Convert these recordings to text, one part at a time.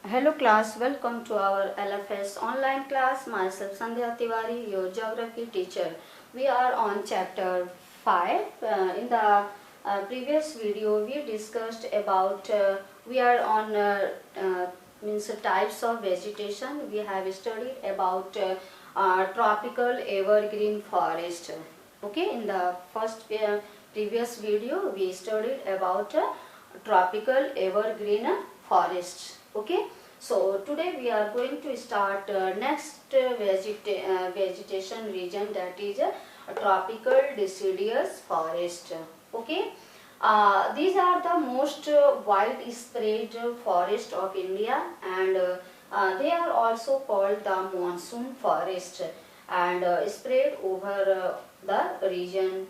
Hello class, welcome to our LFS online class. Myself Sandhya Tiwari, your geography teacher. We are on chapter 5. In the previous video we discussed about we are on means types of vegetation. We have studied about tropical evergreen forest. Okay, in the first previous video we studied about tropical evergreen forests. Okay, so today we are going to start next vegetation region, that is tropical deciduous forest. Okay, these are the most widespread forest of India, and they are also called the monsoon forest, and spread over the region,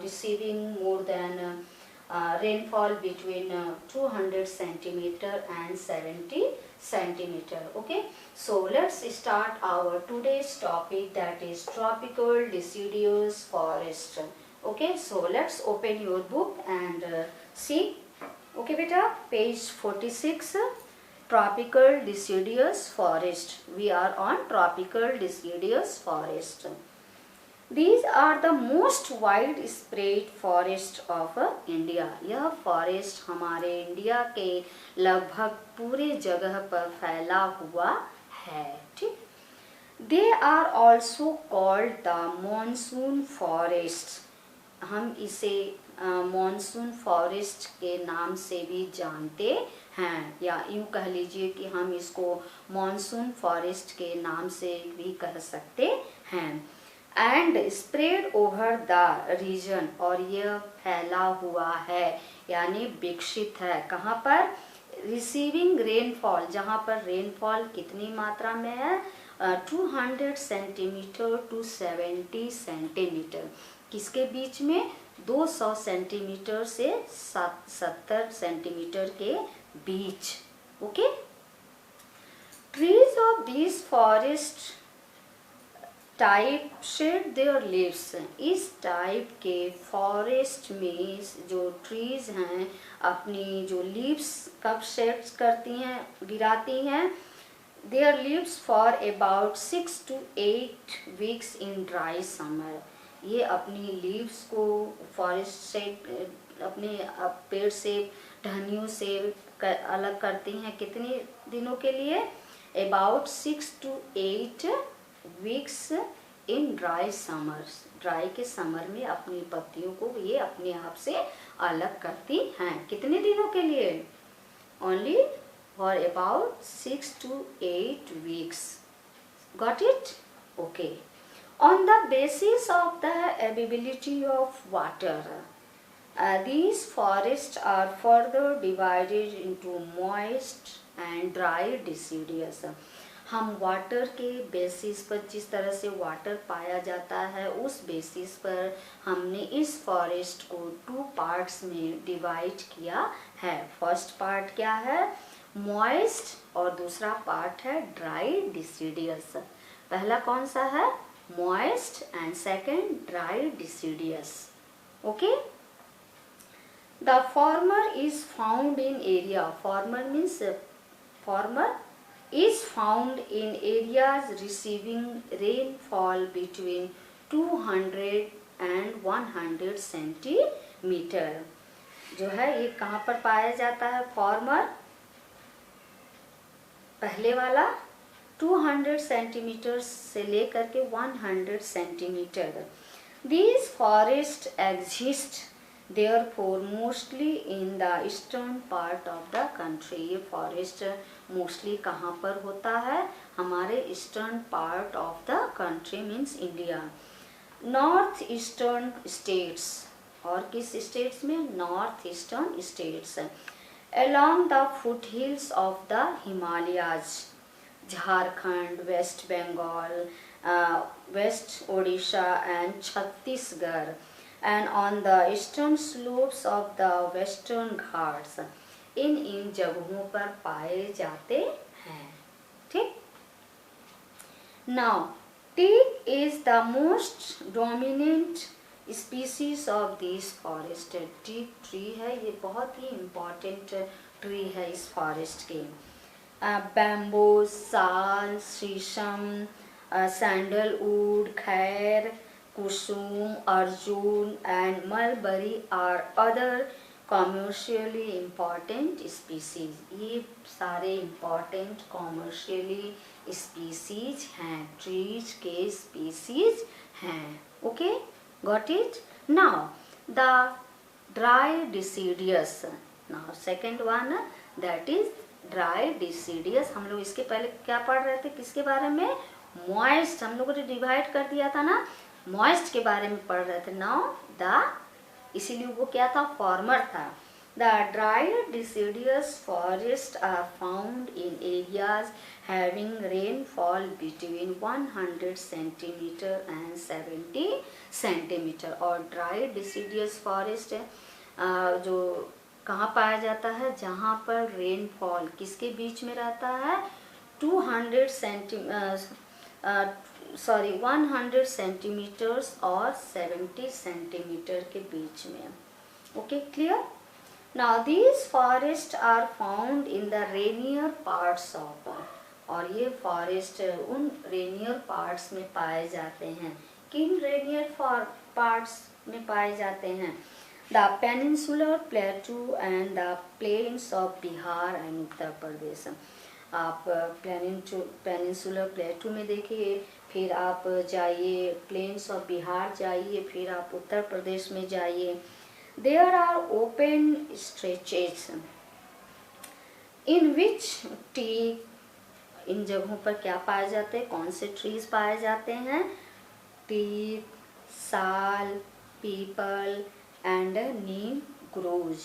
receiving more than rainfall between 200 centimeter and 70 centimeter. Okay, so let's start our today's topic, that is tropical deciduous forest. Okay, so let's open your book and see. Okay beta, page 46, tropical deciduous forest. We are on tropical deciduous forest. These are the most widespread forest of India. यह forest हमारे India के लगभग पूरे जगह पर फैला हुआ है. ठीक. They are also called the monsoon forest. हम इसे मॉनसून फॉरेस्ट के नाम से भी जानते हैं, या यूँ कह लीजिए कि हम इसको मॉनसून फॉरेस्ट के नाम से भी कह सकते हैं. And spread over the region, और यह फैला हुआ है यानी विकसित है. कहाँ पर? रिसीविंग रेनफॉल, जहाँ पर रेनफॉल कितनी मात्रा में है? 200 सेंटीमीटर टू 70 सेंटीमीटर. किसके बीच में? 200 सेंटीमीटर से 70 सेंटीमीटर के बीच. Okay. Trees of this forest type shed their leaves. इस टाइप के फॉरेस्ट में जो ट्रीज हैं अपनी जो लीव्स कब शेड करती हैं, गिराती हैं? There leaves for about 6 to 8 weeks in dry summer. ये अपनी लीव्स को फॉरेस्ट से, अपने पेड़ से, टहनियों से अलग करती हैं. कितने दिनों के लिए? About 6 to 8 weeks in dry summers. Dry के समर में अपनी पत्तियों को ये अपने आप से अलग करती हैं. कितने दिनों के लिए? Only for about 6 to 8 weeks. Got it? Okay. On the basis of the availability of water, these forests are further divided into moist and dry deciduous. हम वाटर के बेसिस पर, जिस तरह से वाटर पाया जाता है उस बेसिस पर हमने इस फॉरेस्ट को 2 पार्ट्स में डिवाइड किया है. फर्स्ट पार्ट क्या है? मॉइस्ट, और दूसरा पार्ट है ड्राई डिसिडियस. पहला कौन सा है? Moist, and second dry deciduous. Okay. The former is found in area. Farmer means farmer is found in areas receiving rainfall between 200 and 100 centimeter. जो है ये कहाँ पर पाया जाता है? फॉर्मर पहले वाला 200 सेंटीमीटर से लेकर के 100 centimetre. These forests exist therefore mostly in the eastern part of the country. ये फॉरेस्ट मोस्टली कहाँ पर होता है? हमारे eastern part of the country means India. North eastern states, और किस स्टेट्स में? North eastern states. along the foothills of the Himalayas, Jharkhand, West Bengal, west Odisha and Chhattisgarh, and on the eastern slopes of the western Ghats. इन जगहों पर पाए जाते हैं. ठीक. Now teak is the most dominant species of this forest. teak tree है, ये बहुत ही important ट्री है इस फॉरेस्ट के. बैम्बू, साल, शीशम, सैंडलवुड, खैर, कुसुम, Arjun and mulberry are other commercially important species. ये सारे important commercially species हैं, trees के species हैं. Okay, got it? Now the dry deciduous. Now second one, that is dry deciduous. हम लोग इसके पहले क्या पढ़ रहे थे, किसके बारे में? मॉइस्ट. हम लोगों ने डिवाइड कर दिया था ना, मॉइस्ट के बारे में पढ़ रहे थे. नाउ द, इसीलिए वो क्या था, फॉर्मर था. The dry deciduous forest are found in areas having rainfall between 100 centimetre and 70 centimetre. और ड्राई डिसीडियस फॉरेस्ट जो कहाँ पाया जाता है, जहाँ पर रेनफॉल किसके बीच में रहता है, 100 सेंटीमीटर्स और 70 सेंटीमीटर के बीच में. Okay, clear? Now these forest are found in the rainier parts of, और ये फॉरेस्ट उन रेनियर पार्ट्स में पाए जाते हैं. किन रेनियर पार्ट्स में पाए जाते हैं? The peninsular plateau and the plains of Bihar and Uttar Pradesh. आप पेनिनसुलर प्लेटू में देखिए, फिर आप जाइए प्लेन्स ऑफ बिहार जाइए, फिर आप उत्तर प्रदेश में जाइए. There are open stretches in which tree, इन जगहों पर क्या पाए जाते हैं, कौन से ट्रीज पाए जाते हैं? टीक, साल, people and neem grows.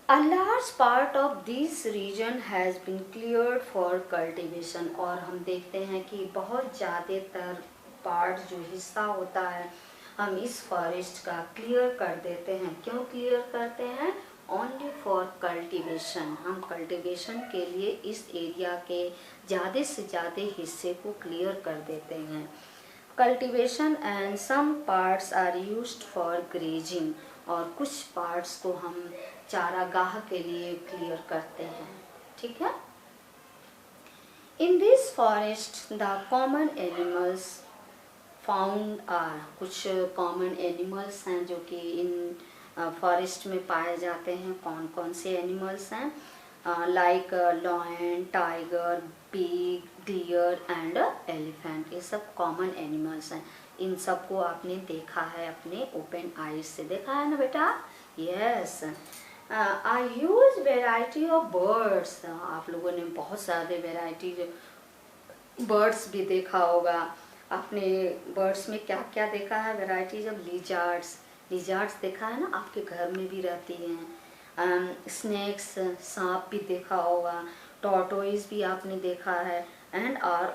A large part of this region has been cleared for cultivation. और हम देखते हैं कि बहुत ज़्यादातर पार्ट जो हिस्सा होता है हम इस फॉरेस्ट का क्लियर कर देते हैं. क्यों क्लियर करते हैं? Only for cultivation. हम कल्टीवेशन के लिए इस एरिया के ज़्यादा से ज़्यादा हिस्से को क्लियर कर देते हैं. Cultivation and some parts are used for grazing. और कुछ पार्ट्स को हम चारागाह के लिए क्लियर करते हैं. ठीक है? In this forest the common animals found are, कुछ कॉमन एनिमल्स हैं जो कि इन फॉरेस्ट में पाए जाते हैं. कौन कौन से एनिमल्स हैं? Like lion, tiger, pig, deer and elephant. ये सब कॉमन एनिमल्स हैं. इन सब को आपने देखा है अपने ओपन आईज से, देखा है ना बेटा? Yes. I use variety of birds. आप लोगों ने बहुत सारे वेराइटी बर्ड्स भी देखा होगा. आपने बर्ड्स में क्या क्या देखा है वेराइटीज ऑफ? लिजार्ड्स देखा है ना, आपके घर में भी रहती हैं. स्नेक्स, सांप भी देखा होगा. टॉर्टोइज भी आपने देखा है. And are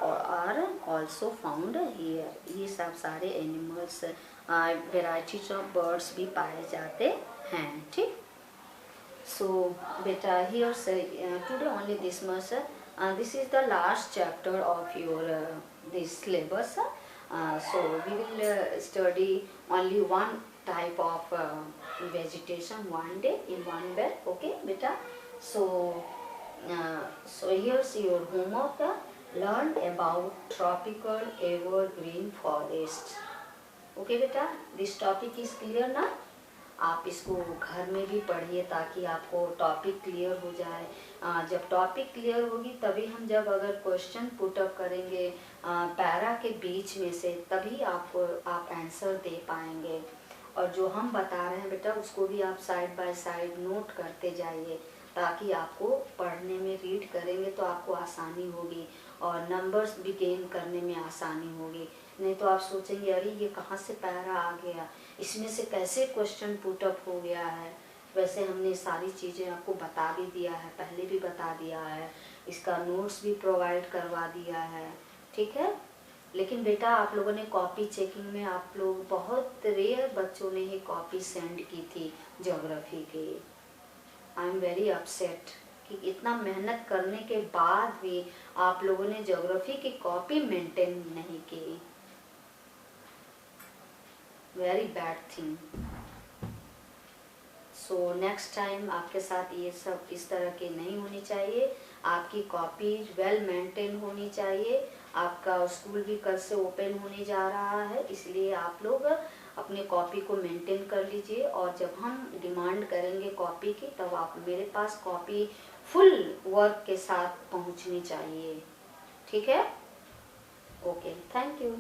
also found here. ये सब सारे एनिमल्स, वेराइटीज ऑफ बर्ड्स भी पाए जाते हैं. ठीक. सो बेटा here today only this much. This is the last chapter of your this syllabus. So we will study only one type of vegetation one day in one bed. Okay beta? So here's your homework. Learn about tropical evergreen forest. Okay beta? This topic is clear ना? आप इसको घर में भी पढ़िए ताकि आपको topic clear हो जाए. जब टॉपिक क्लियर होगी तभी हम जब अगर क्वेश्चन पुटअप करेंगे पैरा के बीच में से, तभी आप आंसर दे पाएंगे. और जो हम बता रहे हैं बेटा उसको भी आप साइड बाय साइड नोट करते जाइए ताकि आपको पढ़ने में, रीड करेंगे तो आपको आसानी होगी और नंबर्स भी गेन करने में आसानी होगी. नहीं तो आप सोचेंगे अरे ये कहाँ से पैरा आ गया, इसमें से कैसे क्वेश्चन पुटअप हो गया है. वैसे हमने सारी चीज़ें आपको बता भी दिया है, पहले भी बता दिया है, इसका नोट्स भी प्रोवाइड करवा दिया है. ठीक है? लेकिन बेटा आप लोगों ने कॉपी चेकिंग में, आप लोग बहुत रेयर बच्चों ने ही कॉपी सेंड की थी ज्योग्राफी की. आई एम वेरी अपसेट कि इतना मेहनत करने के बाद भी आप लोगों ने ज्योग्राफी की कॉपी मेंटेन नहीं की. Very bad thing. So next time आपके साथ ये सब इस तरह के नहीं होनी चाहिए। आपकी कॉपी वेल मेंटेन होनी चाहिए। आपका स्कूल भी कल से ओपन होने जा रहा है, इसलिए आप लोग अपनी कॉपी को मेंटेन कर लीजिए। और जब हम डिमांड करेंगे कॉपी की, तब आप मेरे पास कॉपी फुल वर्क के साथ पहुंचनी चाहिए। ठीक है? Okay, thank you.